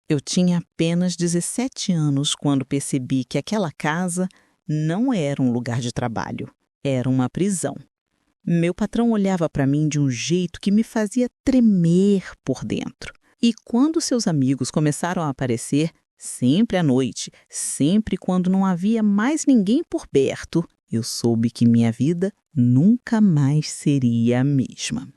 Eu tinha apenas 17 anos quando percebi que aquela casa não era um lugar de trabalho, era uma prisão. Meu patrão olhava para mim de um jeito que me fazia tremer por dentro. E quando seus amigos começaram a aparecer, sempre à noite, sempre quando não havia mais ninguém por perto, eu soube que minha vida nunca mais seria a mesma.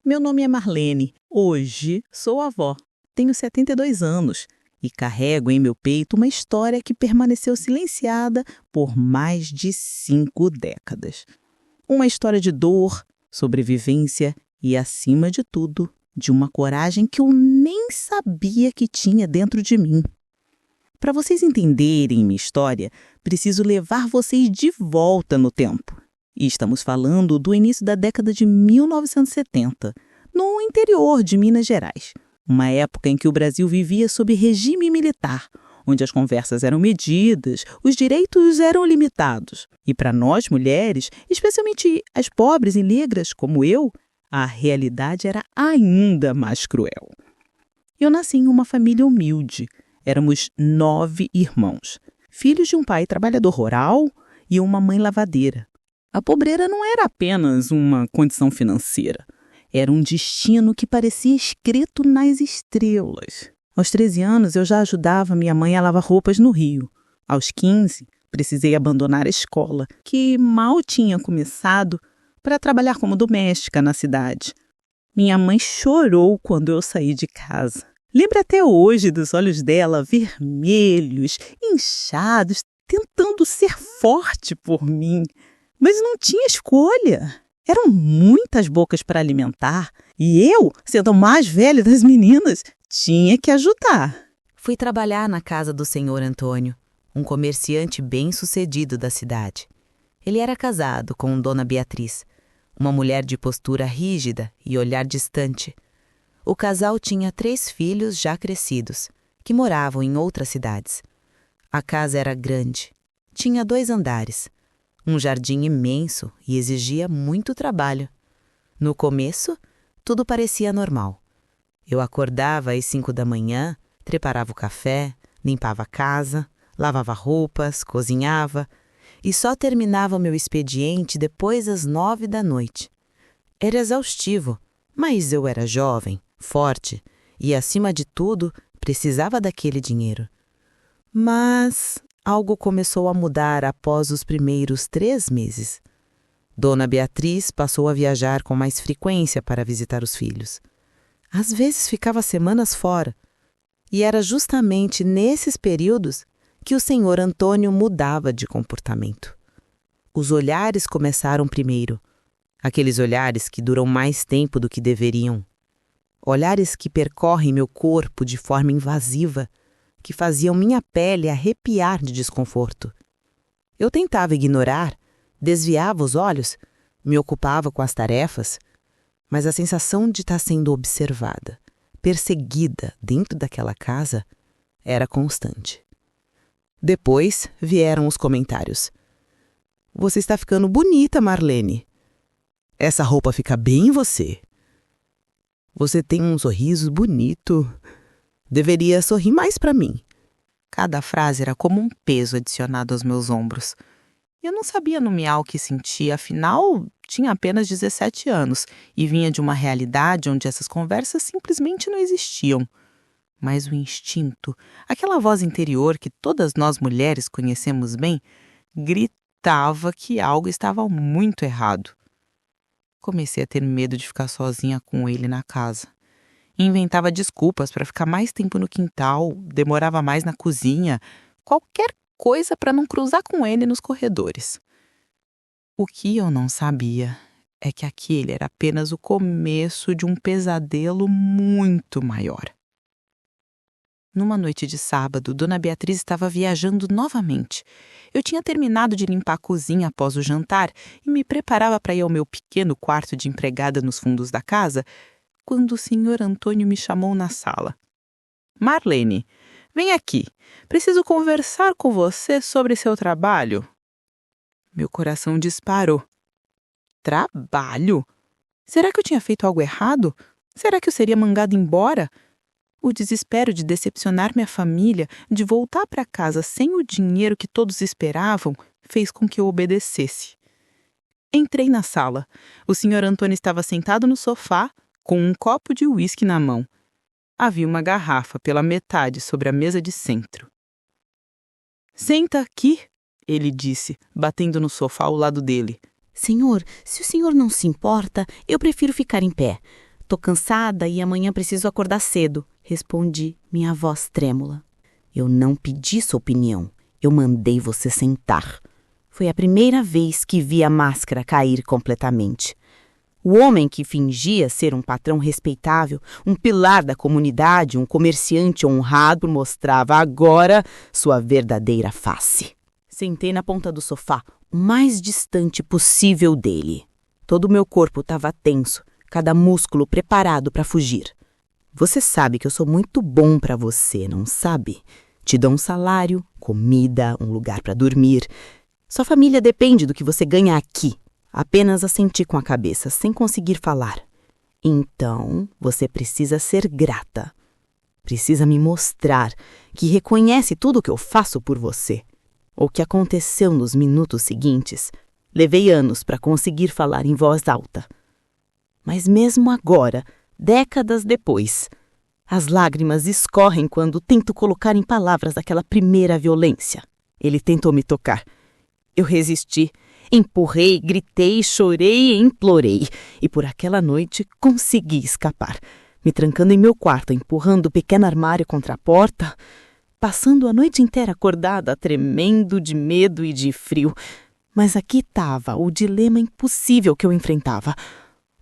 Meu nome é Marlene. Hoje sou avó. Tenho 72 anos e carrego em meu peito uma história que permaneceu silenciada por mais de 5 décadas. Uma história de dor, sobrevivência e, acima de tudo, de uma coragem que eu nem sabia que tinha dentro de mim. Para vocês entenderem minha história, preciso levar vocês de volta no tempo. E estamos falando do início da década de 1970, no interior de Minas Gerais. Uma época em que o Brasil vivia sob regime militar, onde as conversas eram medidas, os direitos eram limitados. E para nós mulheres, especialmente as pobres e negras como eu, a realidade era ainda mais cruel. Eu nasci em uma família humilde. Éramos 9 irmãos, filhos de um pai trabalhador rural e uma mãe lavadeira. A pobreza não era apenas uma condição financeira. Era um destino que parecia escrito nas estrelas. Aos 13 anos, eu já ajudava minha mãe a lavar roupas no Rio. Aos 15, precisei abandonar a escola, que mal tinha começado, para trabalhar como doméstica na cidade. Minha mãe chorou quando eu saí de casa. Lembro até hoje dos olhos dela vermelhos, inchados, tentando ser forte por mim. Mas não tinha escolha. Eram muitas bocas para alimentar e eu, sendo a mais velha das meninas, tinha que ajudar. Fui trabalhar na casa do senhor Antônio, um comerciante bem-sucedido da cidade. Ele era casado com Dona Beatriz, uma mulher de postura rígida e olhar distante. O casal tinha 3 filhos já crescidos, que moravam em outras cidades. A casa era grande, tinha 2 andares, um jardim imenso e exigia muito trabalho. No começo, tudo parecia normal. Eu acordava às 5 da manhã, preparava o café, limpava a casa, lavava roupas, cozinhava e só terminava o meu expediente depois das 9 da noite. Era exaustivo, mas eu era jovem, forte e, acima de tudo, precisava daquele dinheiro. Mas algo começou a mudar após os primeiros 3 meses. Dona Beatriz passou a viajar com mais frequência para visitar os filhos. Às vezes ficava semanas fora. E era justamente nesses períodos que o senhor Antônio mudava de comportamento. Os olhares começaram primeiro. Aqueles olhares que duram mais tempo do que deveriam. Olhares que percorrem meu corpo de forma invasiva, que faziam minha pele arrepiar de desconforto. Eu tentava ignorar, desviava os olhos, me ocupava com as tarefas, mas a sensação de estar sendo observada, perseguida dentro daquela casa, era constante. Depois vieram os comentários. "Você está ficando bonita, Marlene. Essa roupa fica bem em você. Você tem um sorriso bonito. Deveria sorrir mais para mim." Cada frase era como um peso adicionado aos meus ombros. Eu não sabia nomear o que sentia, afinal, tinha apenas 17 anos e vinha de uma realidade onde essas conversas simplesmente não existiam. Mas o instinto, aquela voz interior que todas nós mulheres conhecemos bem, gritava que algo estava muito errado. Comecei a ter medo de ficar sozinha com ele na casa. Inventava desculpas para ficar mais tempo no quintal, demorava mais na cozinha, qualquer coisa para não cruzar com ele nos corredores. O que eu não sabia é que aquele era apenas o começo de um pesadelo muito maior. Numa noite de sábado, Dona Beatriz estava viajando novamente. Eu tinha terminado de limpar a cozinha após o jantar e me preparava para ir ao meu pequeno quarto de empregada nos fundos da casa, quando o senhor Antônio me chamou na sala. "Marlene, vem aqui. Preciso conversar com você sobre seu trabalho." Meu coração disparou. Trabalho? Será que eu tinha feito algo errado? Será que eu seria mandada embora? O desespero de decepcionar minha família, de voltar para casa sem o dinheiro que todos esperavam, fez com que eu obedecesse. Entrei na sala. O Sr. Antônio estava sentado no sofá, com um copo de uísque na mão. Havia uma garrafa pela metade sobre a mesa de centro. "Senta aqui", ele disse, batendo no sofá ao lado dele. Senhor, se o senhor não se importa, eu prefiro ficar em pé. Tô cansada e amanhã preciso acordar cedo, respondi, minha voz trêmula. Eu não pedi sua opinião, eu mandei você sentar. Foi a primeira vez que vi a máscara cair completamente. O homem que fingia ser um patrão respeitável, um pilar da comunidade, um comerciante honrado, mostrava agora sua verdadeira face. Sentei na ponta do sofá, o mais distante possível dele. Todo o meu corpo estava tenso, cada músculo preparado para fugir. Você sabe que eu sou muito bom para você, não sabe? Te dou um salário, comida, um lugar para dormir. Sua família depende do que você ganha aqui. Apenas assenti com a cabeça, sem conseguir falar. Então, você precisa ser grata. Precisa me mostrar que reconhece tudo o que eu faço por você. O que aconteceu nos minutos seguintes, levei anos para conseguir falar em voz alta. Mas mesmo agora, décadas depois, as lágrimas escorrem quando tento colocar em palavras aquela primeira violência. Ele tentou me tocar. Eu resisti, empurrei, gritei, chorei e implorei. E por aquela noite consegui escapar, me trancando em meu quarto, empurrando o pequeno armário contra a porta, passando a noite inteira acordada, tremendo de medo e de frio. Mas aqui estava o dilema impossível que eu enfrentava.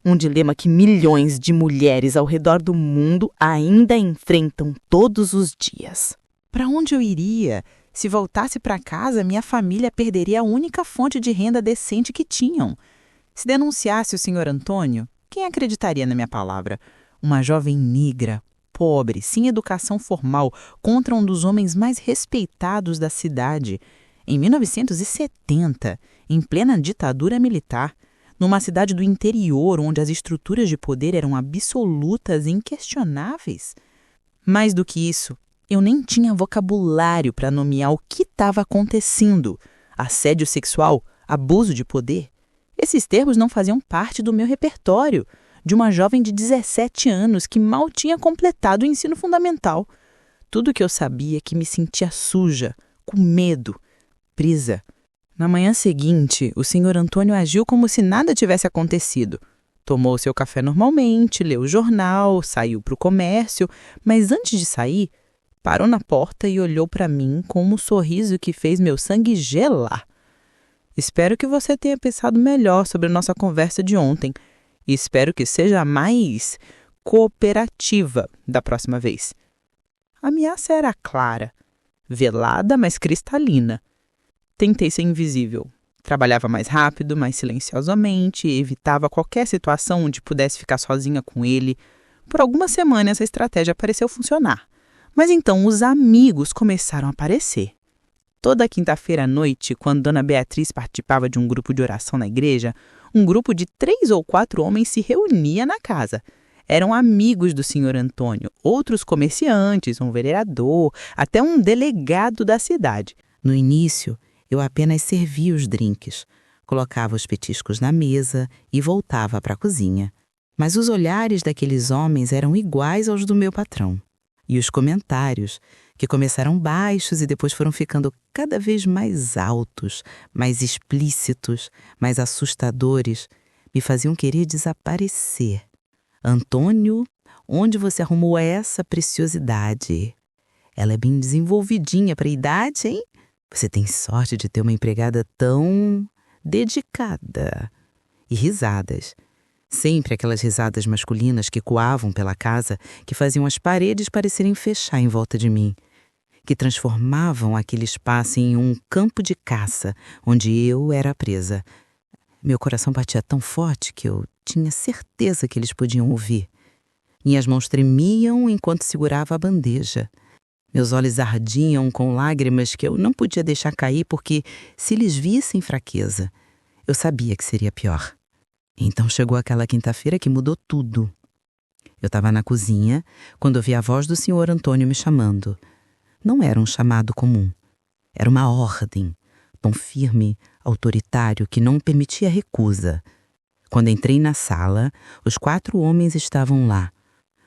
Um dilema que milhões de mulheres ao redor do mundo ainda enfrentam todos os dias. Para onde eu iria? Se voltasse para casa, minha família perderia a única fonte de renda decente que tinham. Se denunciasse o Sr. Antônio, quem acreditaria na minha palavra? Uma jovem negra, pobre, sem educação formal, contra um dos homens mais respeitados da cidade. Em 1970, em plena ditadura militar, numa cidade do interior onde as estruturas de poder eram absolutas e inquestionáveis. Mais do que isso, eu nem tinha vocabulário para nomear o que estava acontecendo. Assédio sexual, abuso de poder. Esses termos não faziam parte do meu repertório, de uma jovem de 17 anos que mal tinha completado o ensino fundamental. Tudo que eu sabia é que me sentia suja, com medo, presa. Na manhã seguinte, o Sr. Antônio agiu como se nada tivesse acontecido. Tomou seu café normalmente, leu o jornal, saiu para o comércio, mas antes de sair, parou na porta e olhou para mim com um sorriso que fez meu sangue gelar. Espero que você tenha pensado melhor sobre a nossa conversa de ontem e espero que seja mais cooperativa da próxima vez. A ameaça era clara, velada, mas cristalina. Tentei ser invisível. Trabalhava mais rápido, mais silenciosamente, evitava qualquer situação onde pudesse ficar sozinha com ele. Por algumas semanas essa estratégia pareceu funcionar. Mas então os amigos começaram a aparecer. Toda quinta-feira à noite, quando Dona Beatriz participava de um grupo de oração na igreja, um grupo de 3 ou 4 homens se reunia na casa. Eram amigos do Sr. Antônio, outros comerciantes, um vereador, até um delegado da cidade. No início, eu apenas servia os drinks, colocava os petiscos na mesa e voltava para a cozinha. Mas os olhares daqueles homens eram iguais aos do meu patrão. E os comentários, que começaram baixos e depois foram ficando cada vez mais altos, mais explícitos, mais assustadores, me faziam querer desaparecer. Antônio, onde você arrumou essa preciosidade? Ela é bem desenvolvidinha para a idade, hein? Você tem sorte de ter uma empregada tão dedicada. E risadas. Sempre aquelas risadas masculinas que coavam pela casa, que faziam as paredes parecerem fechar em volta de mim, que transformavam aquele espaço em um campo de caça, onde eu era presa. Meu coração batia tão forte que eu tinha certeza que eles podiam ouvir. Minhas mãos tremiam enquanto segurava a bandeja. Meus olhos ardiam com lágrimas que eu não podia deixar cair porque, se eles vissem fraqueza, eu sabia que seria pior. Então chegou aquela quinta-feira que mudou tudo. Eu estava na cozinha quando ouvi a voz do senhor Antônio me chamando. Não era um chamado comum. Era uma ordem, tom firme, autoritário, que não permitia recusa. Quando entrei na sala, os 4 homens estavam lá.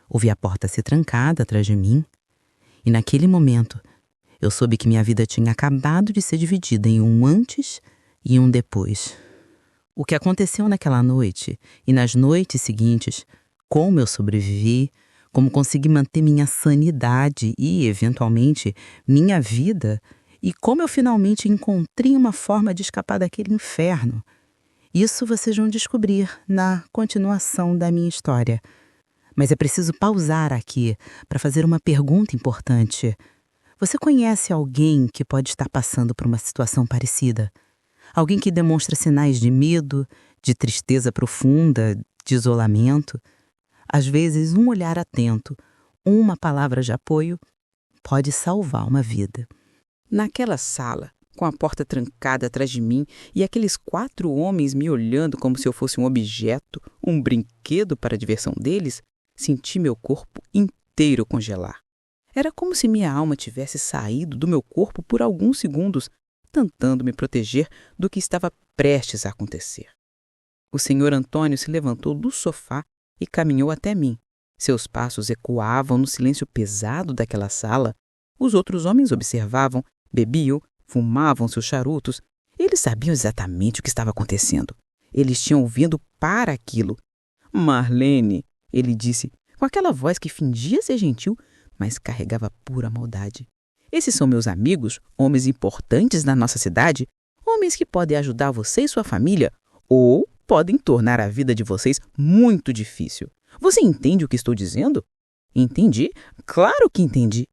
Ouvi a porta ser trancada atrás de mim. E naquele momento, eu soube que minha vida tinha acabado de ser dividida em um antes e um depois. O que aconteceu naquela noite e nas noites seguintes, como eu sobrevivi, como consegui manter minha sanidade e, eventualmente, minha vida, e como eu finalmente encontrei uma forma de escapar daquele inferno. Isso vocês vão descobrir na continuação da minha história. Mas é preciso pausar aqui para fazer uma pergunta importante. Você conhece alguém que pode estar passando por uma situação parecida? Alguém que demonstra sinais de medo, de tristeza profunda, de isolamento? Às vezes, um olhar atento, uma palavra de apoio, pode salvar uma vida. Naquela sala, com a porta trancada atrás de mim e aqueles 4 homens me olhando como se eu fosse um objeto, um brinquedo para a diversão deles, senti meu corpo inteiro congelar. Era como se minha alma tivesse saído do meu corpo por alguns segundos, tentando me proteger do que estava prestes a acontecer. O senhor Antônio se levantou do sofá e caminhou até mim. Seus passos ecoavam no silêncio pesado daquela sala. Os outros homens observavam, bebiam, fumavam seus charutos. Eles sabiam exatamente o que estava acontecendo. Eles tinham vindo para aquilo. Marlene, ele disse, com aquela voz que fingia ser gentil, mas carregava pura maldade. Esses são meus amigos, homens importantes na nossa cidade, homens que podem ajudar você e sua família, ou podem tornar a vida de vocês muito difícil. Você entende o que estou dizendo? Entendi? Claro que entendi.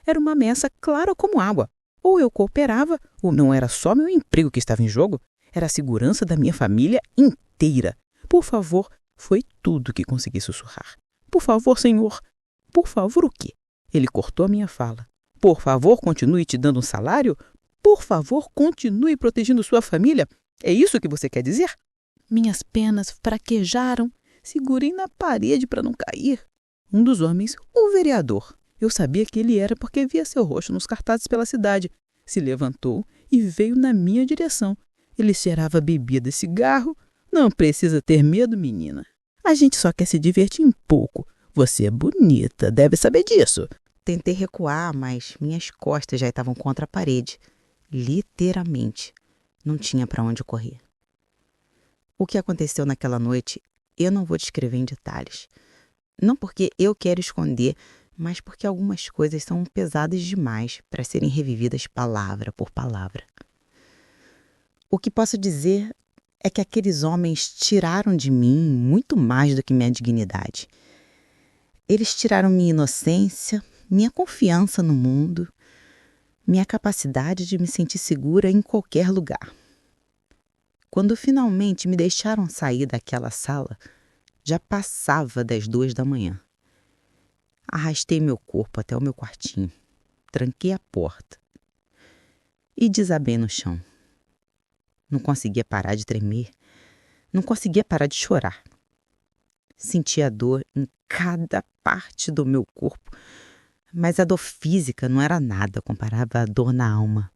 Era uma ameaça clara como água. Ou eu cooperava, ou não era só meu emprego que estava em jogo, era a segurança da minha família inteira. Por favor, foi tudo que consegui sussurrar. Por favor, senhor. Por favor, o quê? Ele cortou a minha fala. Por favor, continue te dando um salário? Por favor, continue protegendo sua família? É isso que você quer dizer? Minhas pernas fraquejaram. Segurei na parede para não cair. Um dos homens, o vereador. Eu sabia que ele era porque via seu rosto nos cartazes pela cidade. Se levantou e veio na minha direção. Ele cheirava bebida e cigarro. Não precisa ter medo, menina. A gente só quer se divertir um pouco. Você é bonita, deve saber disso. Tentei recuar, mas minhas costas já estavam contra a parede. Literalmente. Não tinha para onde correr. O que aconteceu naquela noite, eu não vou descrever em detalhes. Não porque eu quero esconder, mas porque algumas coisas são pesadas demais para serem revividas palavra por palavra. O que posso dizer é que aqueles homens tiraram de mim muito mais do que minha dignidade. Eles tiraram minha inocência, minha confiança no mundo, minha capacidade de me sentir segura em qualquer lugar. Quando finalmente me deixaram sair daquela sala, já passava das 2 da manhã. Arrastei meu corpo até o meu quartinho, tranquei a porta e desabei no chão. Não conseguia parar de tremer, não conseguia parar de chorar. Sentia dor em cada parte do meu corpo, mas a dor física não era nada comparada à dor na alma.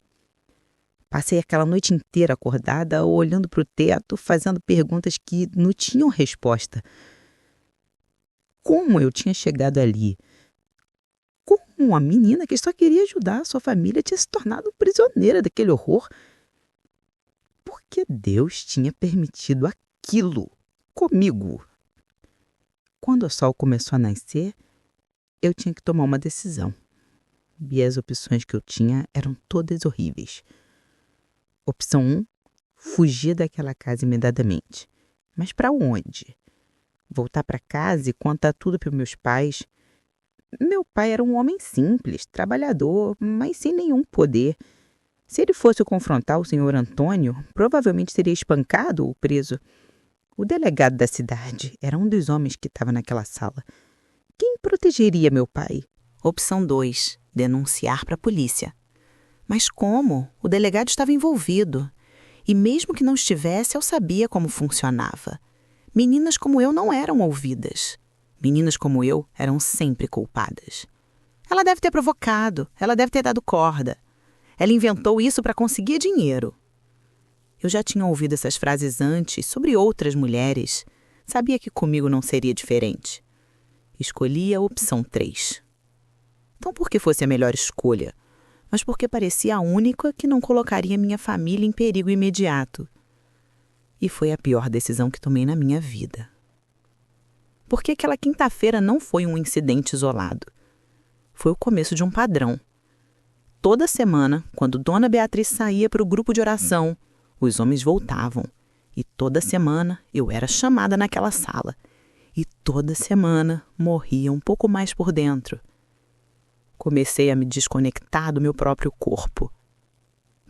Passei aquela noite inteira acordada, olhando para o teto, fazendo perguntas que não tinham resposta. Como eu tinha chegado ali? Como uma menina que só queria ajudar a sua família tinha se tornado prisioneira daquele horror? Por que Deus tinha permitido aquilo comigo? Quando o sol começou a nascer, eu tinha que tomar uma decisão. E as opções que eu tinha eram todas horríveis. Opção 1, fugir daquela casa imediatamente. Mas para onde? Voltar para casa e contar tudo para meus pais? Meu pai era um homem simples, trabalhador, mas sem nenhum poder. Se ele fosse confrontar o senhor Antônio, provavelmente seria espancado ou preso. O delegado da cidade era um dos homens que estava naquela sala. Quem protegeria meu pai? Opção 2, denunciar para a polícia. Mas como? O delegado estava envolvido. E mesmo que não estivesse, eu sabia como funcionava. Meninas como eu não eram ouvidas. Meninas como eu eram sempre culpadas. Ela deve ter provocado, ela deve ter dado corda. Ela inventou isso para conseguir dinheiro. Eu já tinha ouvido essas frases antes sobre outras mulheres. Sabia que comigo não seria diferente. Escolhi a opção 3. Não porque fosse a melhor escolha, mas porque parecia a única que não colocaria minha família em perigo imediato. E foi a pior decisão que tomei na minha vida. Porque aquela quinta-feira não foi um incidente isolado. Foi o começo de um padrão. Toda semana, quando Dona Beatriz saía para o grupo de oração, os homens voltavam. E toda semana eu era chamada naquela sala. E toda semana morria um pouco mais por dentro. Comecei a me desconectar do meu próprio corpo.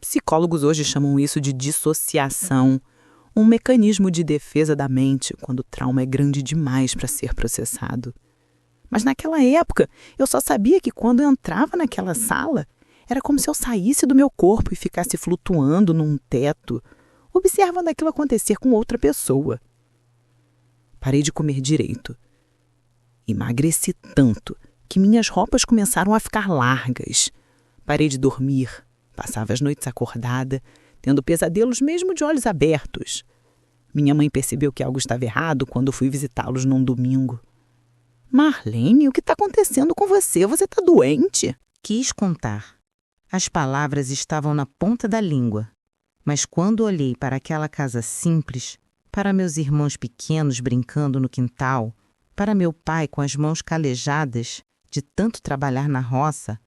Psicólogos hoje chamam isso de dissociação, um mecanismo de defesa da mente quando o trauma é grande demais para ser processado. Mas naquela época, eu só sabia que quando eu entrava naquela sala, era como se eu saísse do meu corpo e ficasse flutuando num teto, observando aquilo acontecer com outra pessoa. Parei de comer direito. Emagreci tanto que minhas roupas começaram a ficar largas. Parei de dormir, passava as noites acordada, tendo pesadelos mesmo de olhos abertos. Minha mãe percebeu que algo estava errado quando fui visitá-los num domingo. Marlene, o que está acontecendo com você? Você está doente? Quis contar. As palavras estavam na ponta da língua. Mas quando olhei para aquela casa simples, para meus irmãos pequenos brincando no quintal, para meu pai com as mãos calejadas de tanto trabalhar na roça,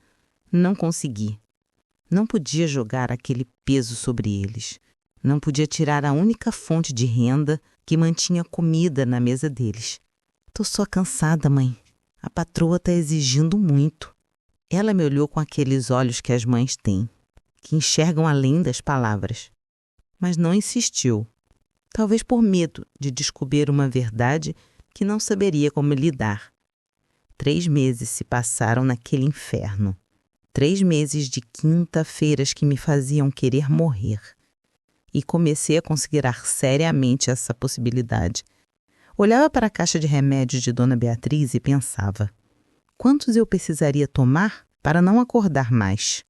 não consegui. Não podia jogar aquele peso sobre eles. Não podia tirar a única fonte de renda que mantinha comida na mesa deles. Tô só cansada, mãe. A patroa está exigindo muito. Ela me olhou com aqueles olhos que as mães têm, que enxergam além das palavras. Mas não insistiu. Talvez por medo de descobrir uma verdade que não saberia como lidar. 3 meses se passaram naquele inferno. 3 meses de quinta-feiras que me faziam querer morrer. E comecei a considerar seriamente essa possibilidade. Olhava para a caixa de remédios de Dona Beatriz e pensava: quantos eu precisaria tomar para não acordar mais?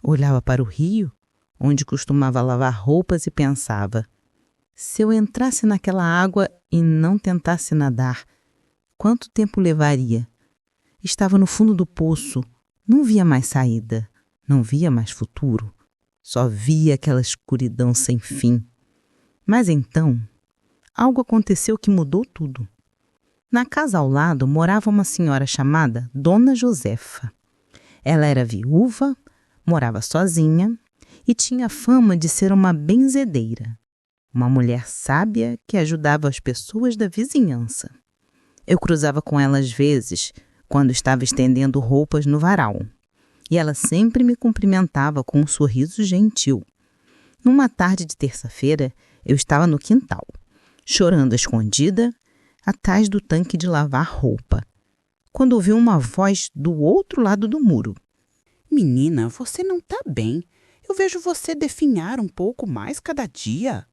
Olhava para o rio, onde costumava lavar roupas, e pensava: se eu entrasse naquela água e não tentasse nadar, quanto tempo levaria? Estava no fundo do poço, não via mais saída, não via mais futuro, só via aquela escuridão sem fim. Mas então, algo aconteceu que mudou tudo. Na casa ao lado morava uma senhora chamada Dona Josefa. Ela era viúva, morava sozinha e tinha fama de ser uma benzedeira, uma mulher sábia que ajudava as pessoas da vizinhança. Eu cruzava com ela às vezes, quando estava estendendo roupas no varal, e ela sempre me cumprimentava com um sorriso gentil. Numa tarde de terça-feira, eu estava no quintal, chorando escondida, atrás do tanque de lavar roupa, quando ouvi uma voz do outro lado do muro. Menina, você não está bem. Eu vejo você definhar um pouco mais cada dia.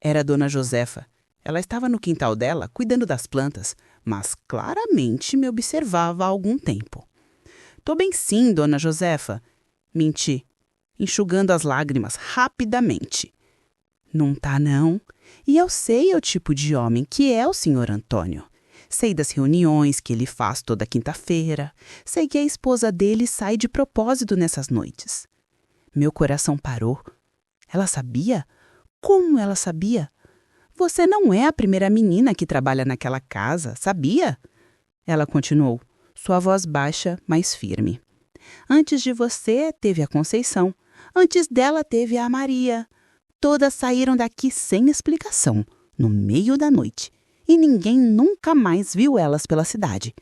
Era a Dona Josefa. Ela estava no quintal dela, cuidando das plantas, mas claramente me observava há algum tempo. Tô bem sim, Dona Josefa. Menti, enxugando as lágrimas rapidamente. Não tá, não. E eu sei o tipo de homem que é o Sr. Antônio. Sei das reuniões que ele faz toda quinta-feira. Sei que a esposa dele sai de propósito nessas noites. Meu coração parou. Ela sabia? Como ela sabia? Você não é a primeira menina que trabalha naquela casa, sabia? Ela continuou, sua voz baixa, mas firme. Antes de você, teve a Conceição. Antes dela, teve a Maria. Todas saíram daqui sem explicação, no meio da noite, e ninguém nunca mais viu elas pela cidade.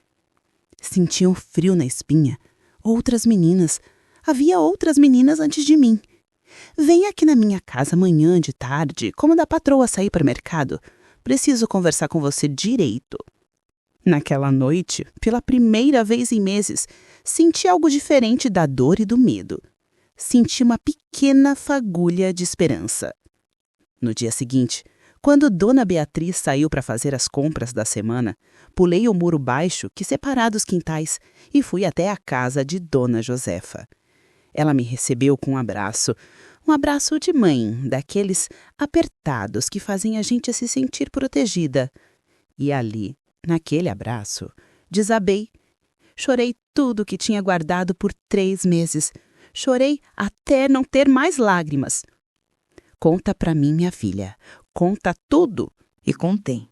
Senti um frio na espinha. Outras meninas. Havia outras meninas antes de mim. Venha aqui na minha casa amanhã de tarde, como da patroa sair para o mercado. Preciso conversar com você direito. Naquela noite, pela primeira vez em meses, senti algo diferente da dor e do medo. Senti uma pequena fagulha de esperança. No dia seguinte, Quando Dona Beatriz saiu para fazer as compras da semana, pulei o muro baixo que separa os quintais e fui até a casa de Dona Josefa. Ela me recebeu com um abraço de mãe, daqueles apertados que fazem a gente se sentir protegida. E ali, naquele abraço, desabei. Chorei tudo que tinha guardado por 3 meses. Chorei até não ter mais lágrimas. Conta pra mim, minha filha. Conta tudo. E contei.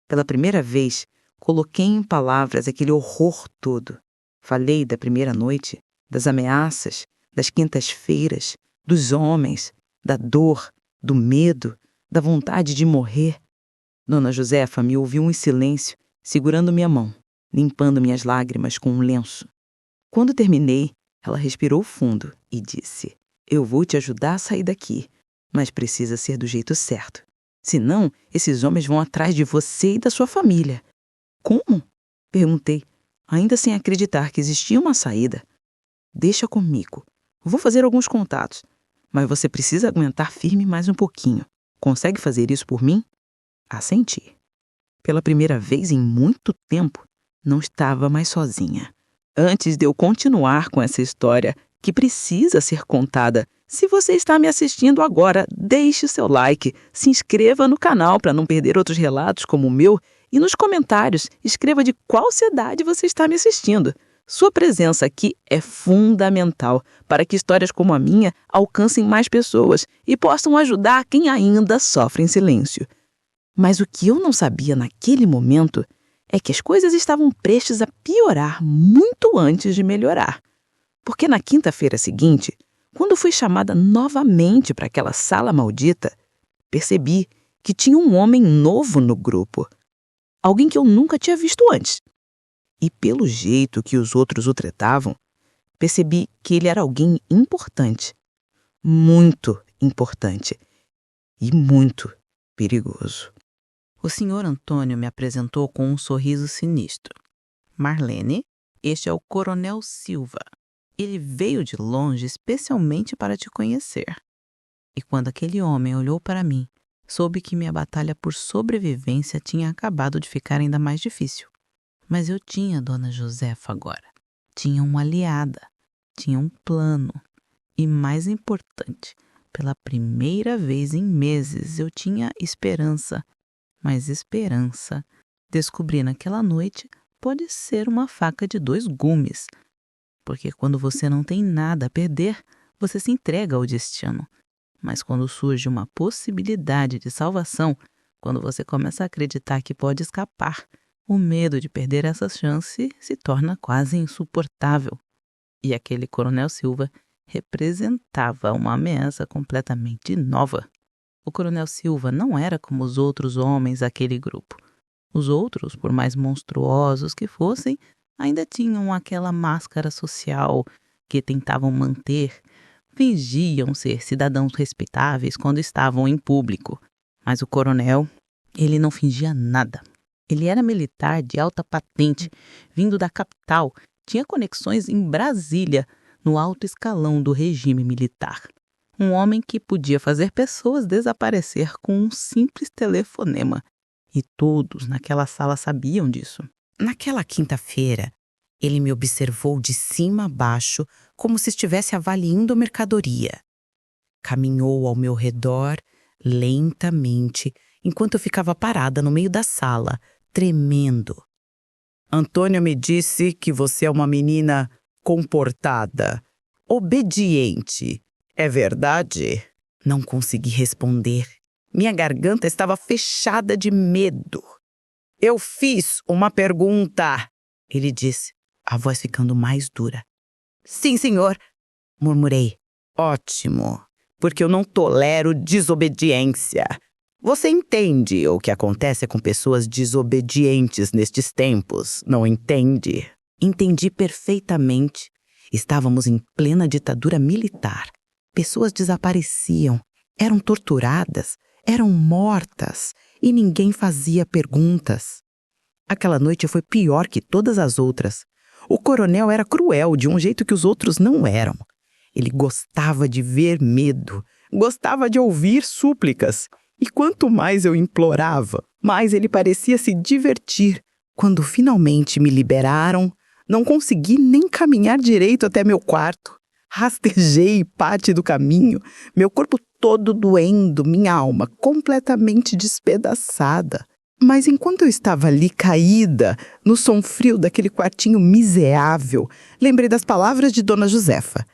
Pela primeira vez, coloquei em palavras aquele horror todo. Falei da primeira noite, das ameaças, das quintas-feiras, dos homens, da dor, do medo, da vontade de morrer. Dona Josefa me ouviu em silêncio, segurando minha mão, limpando minhas lágrimas com um lenço. Quando terminei, ela respirou fundo e disse: "Eu vou te ajudar a sair daqui, mas precisa ser do jeito certo. Senão, esses homens vão atrás de você e da sua família." "Como?" perguntei, ainda sem acreditar que existia uma saída. "Deixa comigo. Vou fazer alguns contatos, mas você precisa aguentar firme mais um pouquinho. Consegue fazer isso por mim?" Assenti. Pela primeira vez em muito tempo, não estava mais sozinha. Antes de eu continuar com essa história, que precisa ser contada, se você está me assistindo agora, deixe o seu like, se inscreva no canal para não perder outros relatos como o meu e nos comentários escreva de qual cidade você está me assistindo. Sua presença aqui é fundamental para que histórias como a minha alcancem mais pessoas e possam ajudar quem ainda sofre em silêncio. Mas o que eu não sabia naquele momento é que as coisas estavam prestes a piorar muito antes de melhorar. Porque na quinta-feira seguinte, quando fui chamada novamente para aquela sala maldita, percebi que tinha um homem novo no grupo. Alguém que eu nunca tinha visto antes. E pelo jeito que os outros o tratavam, percebi que ele era alguém importante. Muito importante. E muito perigoso. O senhor Antônio me apresentou com um sorriso sinistro. "Marlene, este é o Coronel Silva. Ele veio de longe especialmente para te conhecer." E quando aquele homem olhou para mim, soube que minha batalha por sobrevivência tinha acabado de ficar ainda mais difícil. Mas eu tinha Dona Josefa agora. Tinha uma aliada. Tinha um plano. E mais importante, pela primeira vez em meses eu tinha esperança. Mas esperança, descobri naquela noite, pode ser uma faca de 2 gumes. Porque quando você não tem nada a perder, você se entrega ao destino. Mas quando surge uma possibilidade de salvação, quando você começa a acreditar que pode escapar, o medo de perder essa chance se torna quase insuportável. E aquele Coronel Silva representava uma ameaça completamente nova. O Coronel Silva não era como os outros homens daquele grupo. Os outros, por mais monstruosos que fossem, ainda tinham aquela máscara social que tentavam manter. Fingiam ser cidadãos respeitáveis quando estavam em público. Mas o coronel, ele não fingia nada. Ele era militar de alta patente, vindo da capital, tinha conexões em Brasília, no alto escalão do regime militar. Um homem que podia fazer pessoas desaparecer com um simples telefonema. E todos naquela sala sabiam disso. Naquela quinta-feira, ele me observou de cima a baixo, como se estivesse avaliando mercadoria. Caminhou ao meu redor lentamente, enquanto eu ficava parada no meio da sala, tremendo. Antônio me disse que você é uma menina comportada, obediente. É verdade? Não consegui responder. Minha garganta estava fechada de medo. Eu fiz uma pergunta, ele disse, a voz ficando mais dura. Sim, senhor, murmurei. Ótimo, porque eu não tolero desobediência. Você entende o que acontece com pessoas desobedientes nestes tempos, não entende? Entendi perfeitamente. Estávamos em plena ditadura militar. Pessoas desapareciam, eram torturadas, eram mortas e ninguém fazia perguntas. Aquela noite foi pior que todas as outras. O coronel era cruel de um jeito que os outros não eram. Ele gostava de ver medo, gostava de ouvir súplicas. E quanto mais eu implorava, mais ele parecia se divertir. Quando finalmente me liberaram, não consegui nem caminhar direito até meu quarto. Rastejei parte do caminho, meu corpo todo doendo, minha alma completamente despedaçada. Mas enquanto eu estava ali caída, no som frio daquele quartinho miserável, lembrei das palavras de Dona Josefa.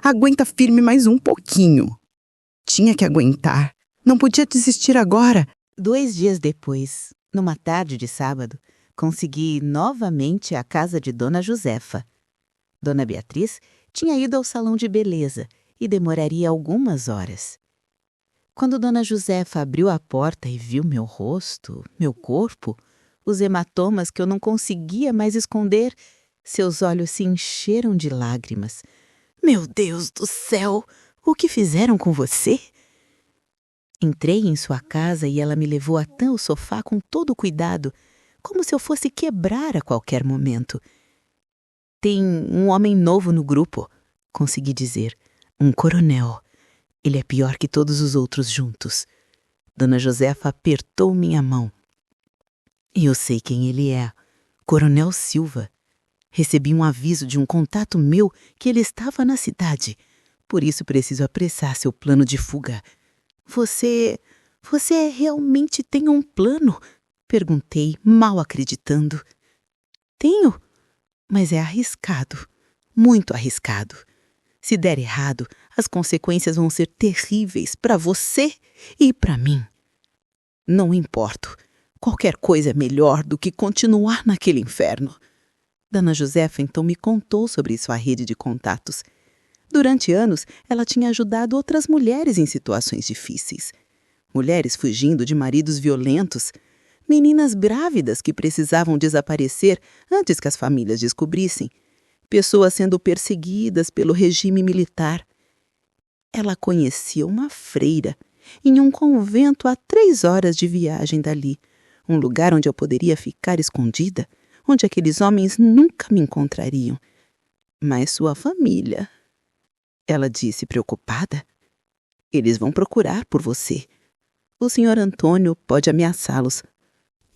Aguenta firme mais um pouquinho. Tinha que aguentar. Não podia desistir agora. 2 dias depois, numa tarde de sábado, consegui ir novamente à casa de Dona Josefa. Dona Beatriz tinha ido ao salão de beleza e demoraria algumas horas. Quando Dona Josefa abriu a porta e viu meu rosto, meu corpo, os hematomas que eu não conseguia mais esconder, seus olhos se encheram de lágrimas. Meu Deus do céu! O que fizeram com você? Entrei em sua casa e ela me levou até o sofá com todo cuidado, como se eu fosse quebrar a qualquer momento. Tem um homem novo no grupo, consegui dizer. Um coronel. Ele é pior que todos os outros juntos. Dona Josefa apertou minha mão. Eu sei quem ele é. Coronel Silva. Recebi um aviso de um contato meu que ele estava na cidade. Por isso preciso apressar seu plano de fuga. Você realmente tem um plano? Perguntei, mal acreditando. Tenho, mas é arriscado. Muito arriscado. Se der errado, as consequências vão ser terríveis para você e para mim. Não importo. Qualquer coisa é melhor do que continuar naquele inferno. Dona Josefa então me contou sobre sua rede de contatos. Durante anos, ela tinha ajudado outras mulheres em situações difíceis. Mulheres fugindo de maridos violentos, meninas grávidas que precisavam desaparecer antes que as famílias descobrissem, pessoas sendo perseguidas pelo regime militar. Ela conhecia uma freira em um convento a 3 horas de viagem dali, um lugar onde eu poderia ficar escondida, onde aqueles homens nunca me encontrariam. Mas sua família... Ela disse preocupada. Eles vão procurar por você. O senhor Antônio pode ameaçá-los.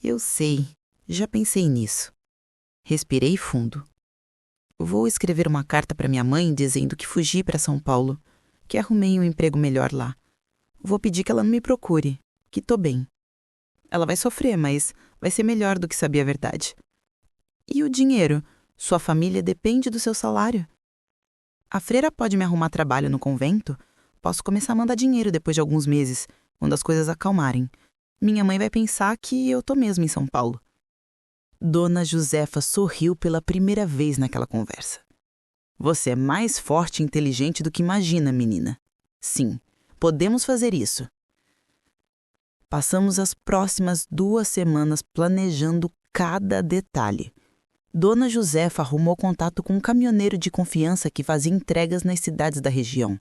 Eu sei, já pensei nisso. Respirei fundo. Vou escrever uma carta para minha mãe dizendo que fugi para São Paulo, que arrumei um emprego melhor lá. Vou pedir que ela não me procure, que tô bem. Ela vai sofrer, mas vai ser melhor do que saber a verdade. E o dinheiro? Sua família depende do seu salário. A freira pode me arrumar trabalho no convento? Posso começar a mandar dinheiro depois de alguns meses, quando as coisas acalmarem. Minha mãe vai pensar que eu tô mesmo em São Paulo. Dona Josefa sorriu pela primeira vez naquela conversa. Você é mais forte e inteligente do que imagina, menina. Sim, podemos fazer isso. Passamos as próximas 2 semanas planejando cada detalhe. Dona Josefa arrumou contato com um caminhoneiro de confiança que fazia entregas nas cidades da região.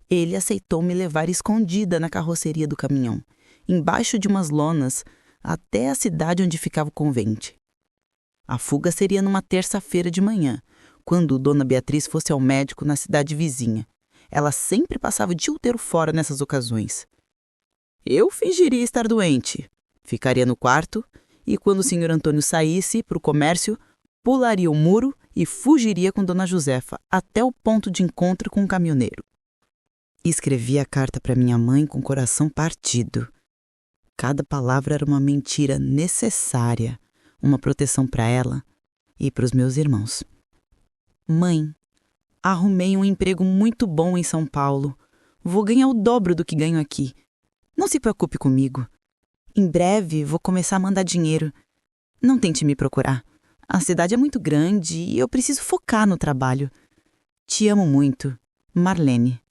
Ele aceitou me levar escondida na carroceria do caminhão, embaixo de umas lonas, até a cidade onde ficava o convento. A fuga seria numa terça-feira de manhã, quando Dona Beatriz fosse ao médico na cidade vizinha. Ela sempre passava o dia inteiro fora nessas ocasiões. Eu fingiria estar doente, ficaria no quarto e, quando o senhor Antônio saísse para o comércio, pularia o muro e fugiria com Dona Josefa até o ponto de encontro com o caminhoneiro. Escrevi a carta para minha mãe com o coração partido. Cada palavra era uma mentira necessária, uma proteção para ela e para os meus irmãos. Mãe, arrumei um emprego muito bom em São Paulo. Vou ganhar o dobro do que ganho aqui. Não se preocupe comigo. Em breve vou começar a mandar dinheiro. Não tente me procurar. A cidade é muito grande e eu preciso focar no trabalho. Te amo muito. Marlene.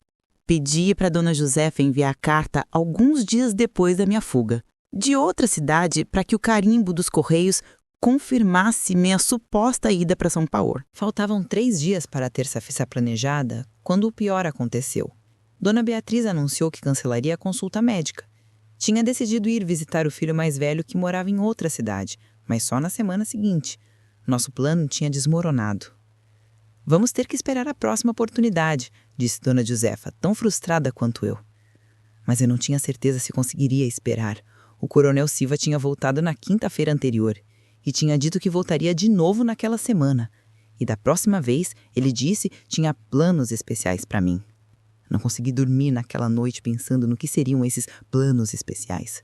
Pedi para Dona Josefa enviar a carta alguns dias depois da minha fuga, de outra cidade, para que o carimbo dos correios confirmasse minha suposta ida para São Paulo. Faltavam 3 dias para a terça-feira planejada, quando o pior aconteceu. Dona Beatriz anunciou que cancelaria a consulta médica. Tinha decidido ir visitar o filho mais velho que morava em outra cidade, mas só na semana seguinte. Nosso plano tinha desmoronado. Vamos ter que esperar a próxima oportunidade, disse Dona Josefa, tão frustrada quanto eu. mas eu não tinha certeza se conseguiria esperar. O coronel Silva tinha voltado na quinta-feira anterior e tinha dito que voltaria de novo naquela semana. E da próxima vez, ele disse, tinha planos especiais para mim. Não consegui dormir naquela noite pensando no que seriam esses planos especiais.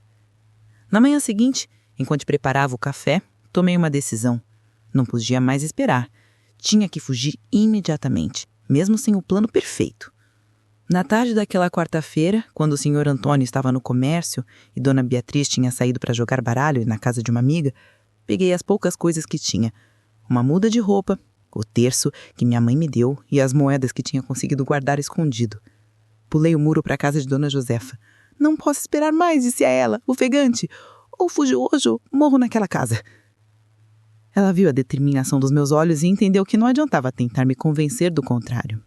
Na manhã seguinte, enquanto preparava o café, tomei uma decisão. Não podia mais esperar. Tinha que fugir imediatamente, mesmo sem o plano perfeito. Na tarde daquela quarta-feira, quando o senhor Antônio estava no comércio e Dona Beatriz tinha saído para jogar baralho na casa de uma amiga, peguei as poucas coisas que tinha. Uma muda de roupa, o terço que minha mãe me deu e as moedas que tinha conseguido guardar escondido. Pulei o muro para a casa de Dona Josefa. Não posso esperar mais, disse a ela, ofegante. Ou fujo hoje ou morro naquela casa. Ela viu a determinação dos meus olhos e entendeu que não adiantava tentar me convencer do contrário.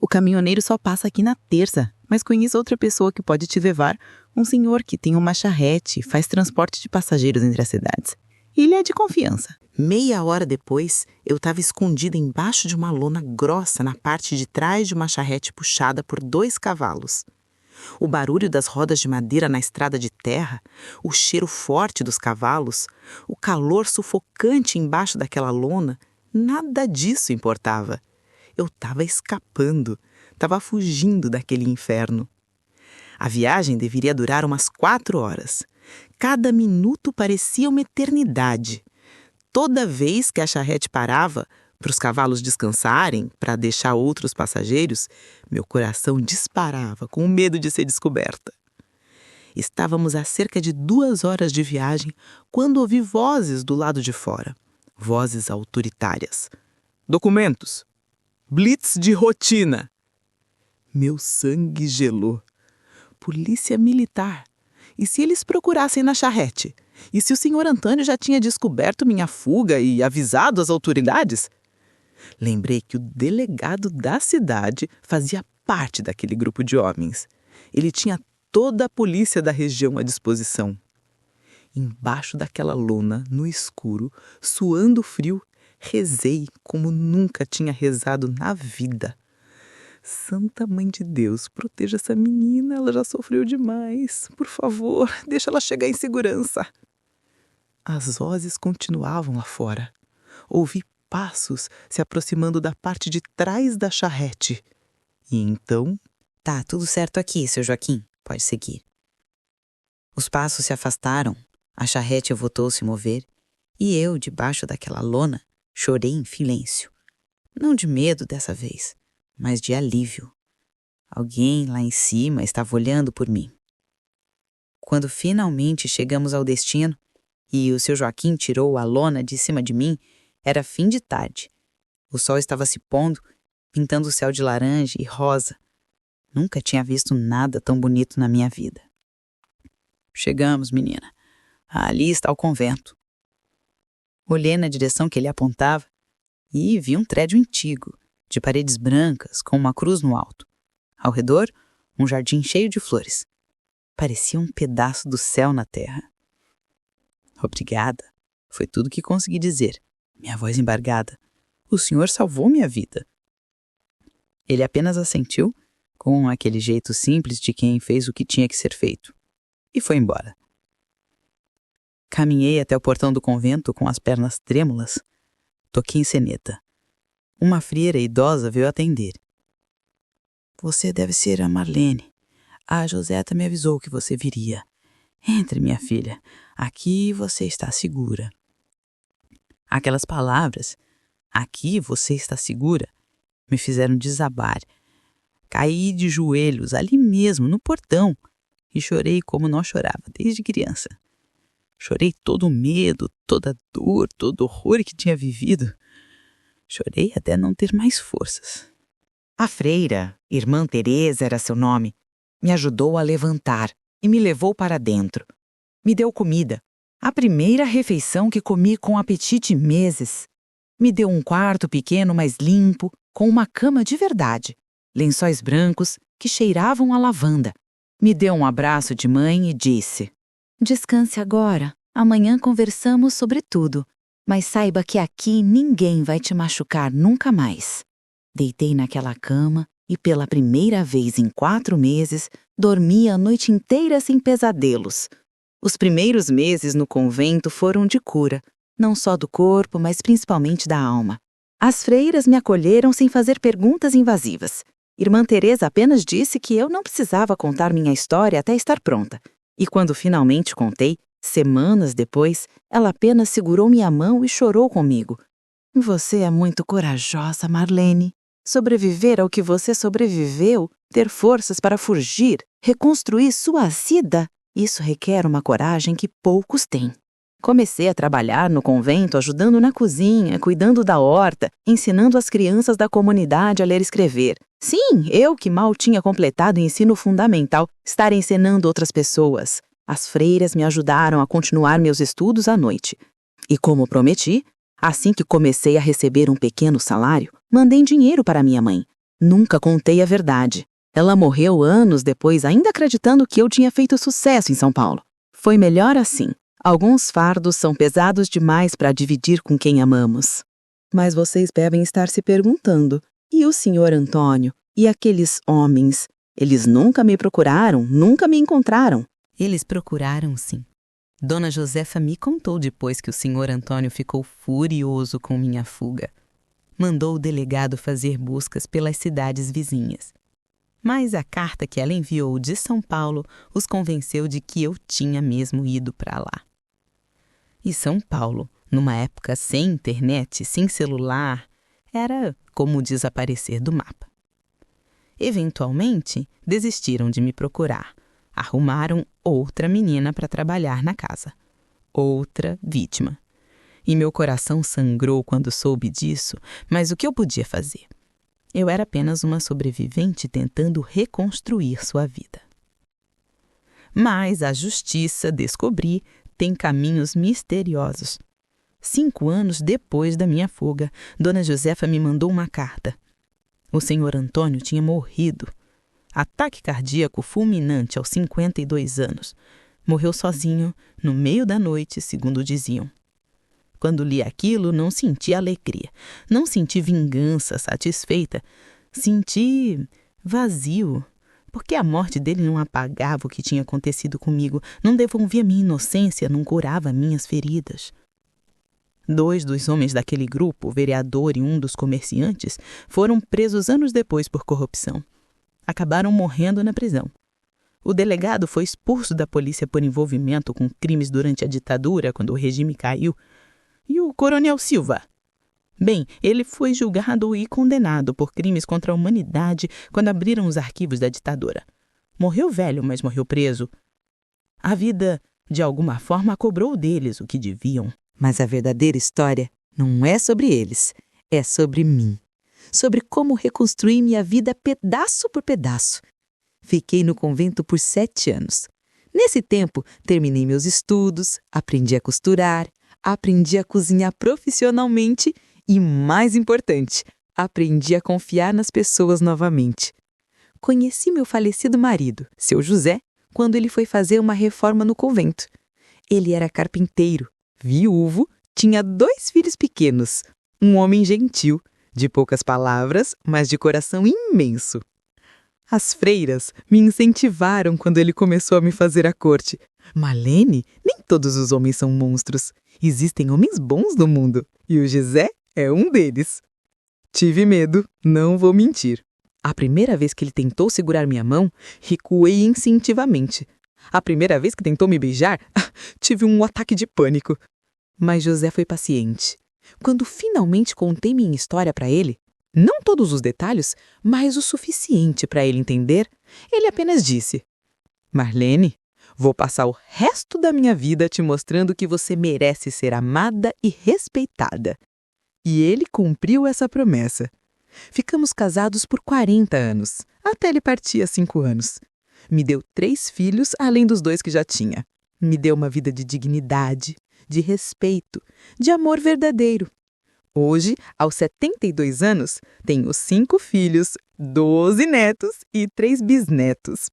O caminhoneiro só passa aqui na terça, mas conheço outra pessoa que pode te levar, um senhor que tem uma charrete e faz transporte de passageiros entre as cidades. Ele é de confiança. Meia hora depois, eu estava escondida embaixo de uma lona grossa na parte de trás de uma charrete puxada por 2 cavalos. O barulho das rodas de madeira na estrada de terra, o cheiro forte dos cavalos, o calor sufocante embaixo daquela lona, nada disso importava. Eu estava escapando, estava fugindo daquele inferno. A viagem deveria durar umas 4 horas. Cada minuto parecia uma eternidade. Toda vez que a charrete parava, para os cavalos descansarem, para deixar outros passageiros, meu coração disparava com medo de ser descoberta. Estávamos a cerca de 2 horas de viagem quando ouvi vozes do lado de fora. Vozes autoritárias. Documentos. Blitz de rotina. Meu sangue gelou. Polícia militar. E se eles procurassem na charrete? E se o senhor Antônio já tinha descoberto minha fuga e avisado as autoridades? Lembrei que o delegado da cidade fazia parte daquele grupo de homens. Ele tinha toda a polícia da região à disposição. Embaixo daquela lona, no escuro, suando frio, rezei como nunca tinha rezado na vida. Santa Mãe de Deus, proteja essa menina, ela já sofreu demais. Por favor, deixa ela chegar em segurança. As vozes continuavam lá fora. Ouvi passos se aproximando da parte de trás da charrete. E então... Tá, tudo certo aqui, seu Joaquim. Pode seguir. Os passos se afastaram, a charrete voltou a se mover, e eu, debaixo daquela lona, chorei em silêncio. Não de medo dessa vez, mas de alívio. Alguém lá em cima estava olhando por mim. Quando finalmente chegamos ao destino e o seu Joaquim tirou a lona de cima de mim, era fim de tarde. O sol estava se pondo, pintando o céu de laranja e rosa. Nunca tinha visto nada tão bonito na minha vida. Chegamos, menina. Ali está o convento. Olhei na direção que ele apontava e vi um prédio antigo, de paredes brancas, com uma cruz no alto. Ao redor, um jardim cheio de flores. Parecia um pedaço do céu na terra. Obrigada, foi tudo que consegui dizer, minha voz embargada. O senhor salvou minha vida. Ele apenas assentiu, com aquele jeito simples de quem fez o que tinha que ser feito, e foi embora. Caminhei até o portão do convento com as pernas trêmulas. Toquei em sineta. Uma freira idosa veio atender. Você deve ser a Marlene. A Joseta me avisou que você viria. Entre, minha filha. Aqui você está segura. Aquelas palavras, aqui você está segura, me fizeram desabar. Caí de joelhos ali mesmo, no portão, e chorei como não chorava desde criança. Chorei todo o medo, toda a dor, todo o horror que tinha vivido. Chorei até não ter mais forças. A freira, irmã Teresa era seu nome, me ajudou a levantar e me levou para dentro. Me deu comida, a primeira refeição que comi com apetite meses. Me deu um quarto pequeno, mas limpo, com uma cama de verdade, lençóis brancos que cheiravam a lavanda. Me deu um abraço de mãe e disse: Descanse agora, amanhã conversamos sobre tudo, mas saiba que aqui ninguém vai te machucar nunca mais. Deitei naquela cama e pela primeira vez em 4 meses, dormi a noite inteira sem pesadelos. Os primeiros meses no convento foram de cura, não só do corpo, mas principalmente da alma. As freiras me acolheram sem fazer perguntas invasivas. Irmã Teresa apenas disse que eu não precisava contar minha história até estar pronta. E quando finalmente contei, semanas depois, ela apenas segurou minha mão e chorou comigo. Você é muito corajosa, Marlene. Sobreviver ao que você sobreviveu, ter forças para fugir, reconstruir sua vida, isso requer uma coragem que poucos têm. Comecei a trabalhar no convento, ajudando na cozinha, cuidando da horta, ensinando as crianças da comunidade a ler e escrever. Sim, eu que mal tinha completado o ensino fundamental, estar ensinando outras pessoas. As freiras me ajudaram a continuar meus estudos à noite. E como prometi, assim que comecei a receber um pequeno salário, mandei dinheiro para minha mãe. Nunca contei a verdade. Ela morreu anos depois, ainda acreditando que eu tinha feito sucesso em São Paulo. Foi melhor assim. Alguns fardos são pesados demais para dividir com quem amamos. Mas vocês devem estar se perguntando, e o senhor Antônio? E aqueles homens? Eles nunca me procuraram, nunca me encontraram. Eles procuraram, sim. Dona Josefa me contou depois que o senhor Antônio ficou furioso com minha fuga. Mandou o delegado fazer buscas pelas cidades vizinhas. Mas a carta que ela enviou de São Paulo os convenceu de que eu tinha mesmo ido para lá. E São Paulo, numa época sem internet, sem celular, era como desaparecer do mapa. Eventualmente, desistiram de me procurar. Arrumaram outra menina para trabalhar na casa. Outra vítima. E meu coração sangrou quando soube disso, mas o que eu podia fazer? Eu era apenas uma sobrevivente tentando reconstruir sua vida. Mas a justiça, descobri, tem caminhos misteriosos. 5 anos depois da minha fuga, Dona Josefa me mandou uma carta. O senhor Antônio tinha morrido. Ataque cardíaco fulminante aos 52 anos. Morreu sozinho, no meio da noite, segundo diziam. Quando li aquilo, não senti alegria, não senti vingança satisfeita, senti vazio, porque a morte dele não apagava o que tinha acontecido comigo, não devolvia minha inocência, não curava minhas feridas. 2 dos homens daquele grupo, o vereador e um dos comerciantes, foram presos anos depois por corrupção. Acabaram morrendo na prisão. O delegado foi expulso da polícia por envolvimento com crimes durante a ditadura, quando o regime caiu. E o coronel Silva? Bem, ele foi julgado e condenado por crimes contra a humanidade quando abriram os arquivos da ditadura. Morreu velho, mas morreu preso. A vida, de alguma forma, cobrou deles o que deviam. Mas a verdadeira história não é sobre eles, é sobre mim. Sobre como reconstruir minha vida pedaço por pedaço. Fiquei no convento por 7 anos. Nesse tempo, terminei meus estudos, aprendi a costurar, aprendi a cozinhar profissionalmente e, mais importante, aprendi a confiar nas pessoas novamente. Conheci meu falecido marido, seu José, quando ele foi fazer uma reforma no convento. Ele era carpinteiro, viúvo, tinha 2 filhos pequenos, um homem gentil, de poucas palavras, mas de coração imenso. As freiras me incentivaram quando ele começou a me fazer a corte. Marlene, nem todos os homens são monstros. Existem homens bons no mundo, e o José é um deles. Tive medo, não vou mentir. A primeira vez que ele tentou segurar minha mão, recuei instintivamente. A primeira vez que tentou me beijar, tive um ataque de pânico. Mas José foi paciente. Quando finalmente contei minha história para ele, não todos os detalhes, mas o suficiente para ele entender, ele apenas disse: Marlene, vou passar o resto da minha vida te mostrando que você merece ser amada e respeitada. E ele cumpriu essa promessa. Ficamos casados por 40 anos, até ele partir há 5 anos. Me deu 3 filhos, além dos 2 que já tinha. Me deu uma vida de dignidade, de respeito, de amor verdadeiro. Hoje, aos 72 anos, tenho 5 filhos, 12 netos e 3 bisnetos.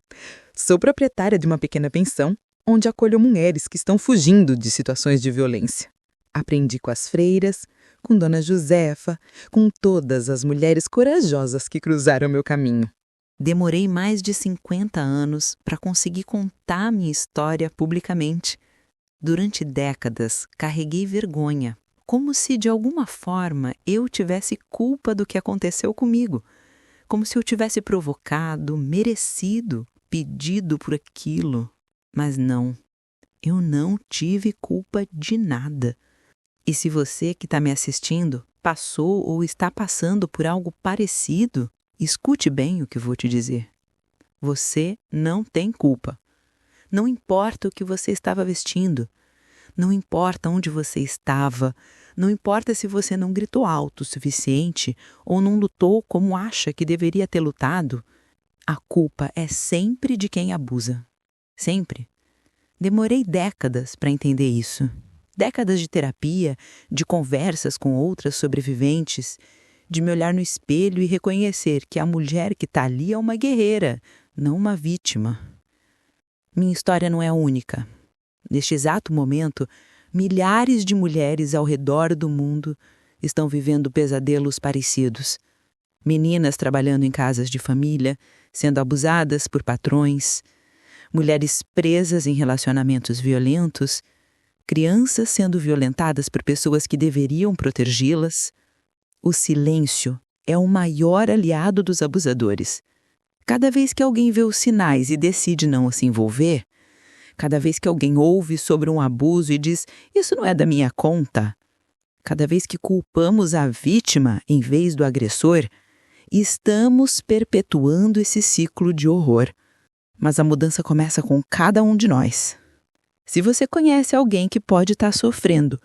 Sou proprietária de uma pequena pensão, onde acolho mulheres que estão fugindo de situações de violência. Aprendi com as freiras, com Dona Josefa, com todas as mulheres corajosas que cruzaram meu caminho. Demorei mais de 50 anos para conseguir contar minha história publicamente. Durante décadas, carreguei vergonha, como se de alguma forma eu tivesse culpa do que aconteceu comigo, como se eu tivesse provocado, merecido, pedido por aquilo. Mas não, eu não tive culpa de nada. E se você que está me assistindo passou ou está passando por algo parecido, escute bem o que vou te dizer. Você não tem culpa. Não importa o que você estava vestindo, não importa onde você estava, não importa se você não gritou alto o suficiente ou não lutou como acha que deveria ter lutado, a culpa é sempre de quem abusa. Sempre. Demorei décadas para entender isso. Décadas de terapia, de conversas com outras sobreviventes, de me olhar no espelho e reconhecer que a mulher que está ali é uma guerreira, não uma vítima. Minha história não é única. Neste exato momento, milhares de mulheres ao redor do mundo estão vivendo pesadelos parecidos. Meninas trabalhando em casas de família, sendo abusadas por patrões, mulheres presas em relacionamentos violentos, crianças sendo violentadas por pessoas que deveriam protegê-las. O silêncio é o maior aliado dos abusadores. Cada vez que alguém vê os sinais e decide não se envolver, cada vez que alguém ouve sobre um abuso e diz, isso não é da minha conta, cada vez que culpamos a vítima em vez do agressor, estamos perpetuando esse ciclo de horror. Mas a mudança começa com cada um de nós. Se você conhece alguém que pode estar sofrendo,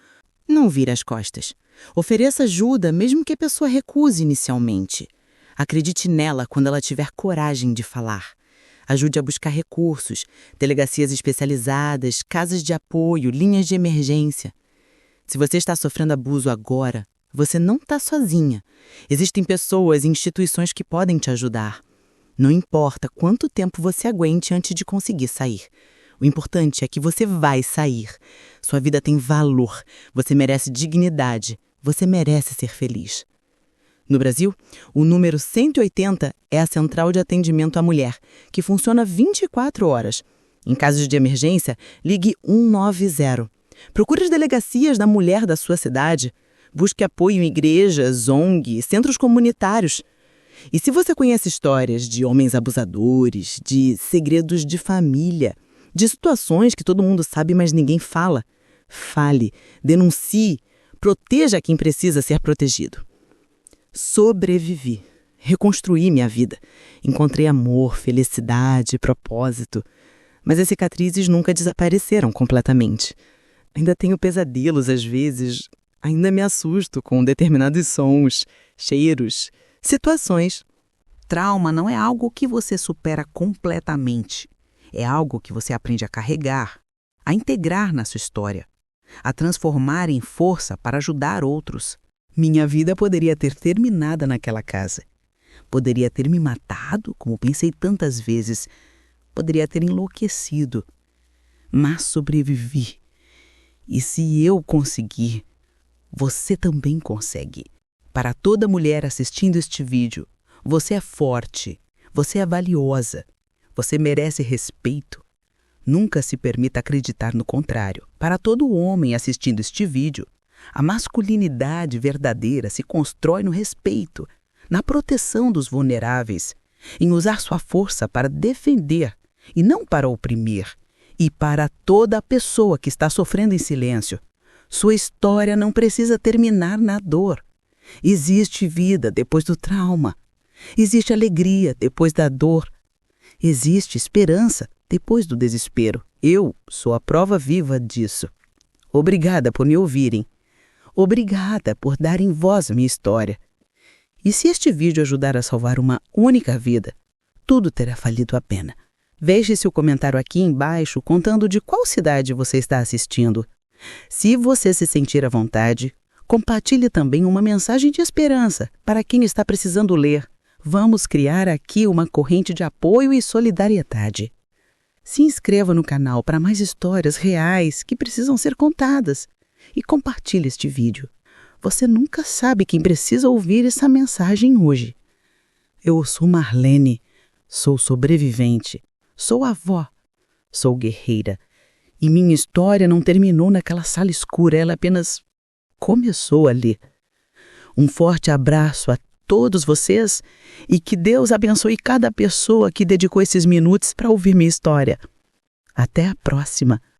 não vire as costas. Ofereça ajuda, mesmo que a pessoa recuse inicialmente. Acredite nela quando ela tiver coragem de falar. Ajude a buscar recursos, delegacias especializadas, casas de apoio, linhas de emergência. Se você está sofrendo abuso agora, você não está sozinha. Existem pessoas e instituições que podem te ajudar. Não importa quanto tempo você aguente antes de conseguir sair. O importante é que você vai sair. Sua vida tem valor. Você merece dignidade. Você merece ser feliz. No Brasil, o número 180 é a Central de Atendimento à Mulher, que funciona 24 horas. Em casos de emergência, ligue 190. Procure as delegacias da mulher da sua cidade. Busque apoio em igrejas, ONG, centros comunitários. E se você conhece histórias de homens abusadores, de segredos de família, de situações que todo mundo sabe, mas ninguém fala, fale, denuncie, proteja quem precisa ser protegido. Sobrevivi, reconstruí minha vida, encontrei amor, felicidade, propósito, mas as cicatrizes nunca desapareceram completamente. Ainda tenho pesadelos às vezes, ainda me assusto com determinados sons, cheiros, situações. Trauma não é algo que você supera completamente. É algo que você aprende a carregar, a integrar na sua história, a transformar em força para ajudar outros. Minha vida poderia ter terminado naquela casa. Poderia ter me matado, como pensei tantas vezes. Poderia ter enlouquecido. Mas sobrevivi. E se eu conseguir, você também consegue. Para toda mulher assistindo este vídeo, você é forte, você é valiosa, você merece respeito. Nunca se permita acreditar no contrário. Para todo homem assistindo este vídeo, a masculinidade verdadeira se constrói no respeito, na proteção dos vulneráveis, em usar sua força para defender e não para oprimir. E para toda pessoa que está sofrendo em silêncio, sua história não precisa terminar na dor. Existe vida depois do trauma. Existe alegria depois da dor. Existe esperança depois do desespero. Eu sou a prova viva disso. Obrigada por me ouvirem. Obrigada por darem voz à minha história. E se este vídeo ajudar a salvar uma única vida, tudo terá valido a pena. Deixe seu comentário aqui embaixo contando de qual cidade você está assistindo. Se você se sentir à vontade, compartilhe também uma mensagem de esperança para quem está precisando ler. Vamos criar aqui uma corrente de apoio e solidariedade. Se inscreva no canal para mais histórias reais que precisam ser contadas e compartilhe este vídeo. Você nunca sabe quem precisa ouvir essa mensagem hoje. Eu sou Marlene, sou sobrevivente, sou avó, sou guerreira. E minha história não terminou naquela sala escura, ela apenas começou ali. Um forte abraço a todos vocês e que Deus abençoe cada pessoa que dedicou esses minutos para ouvir minha história. Até a próxima.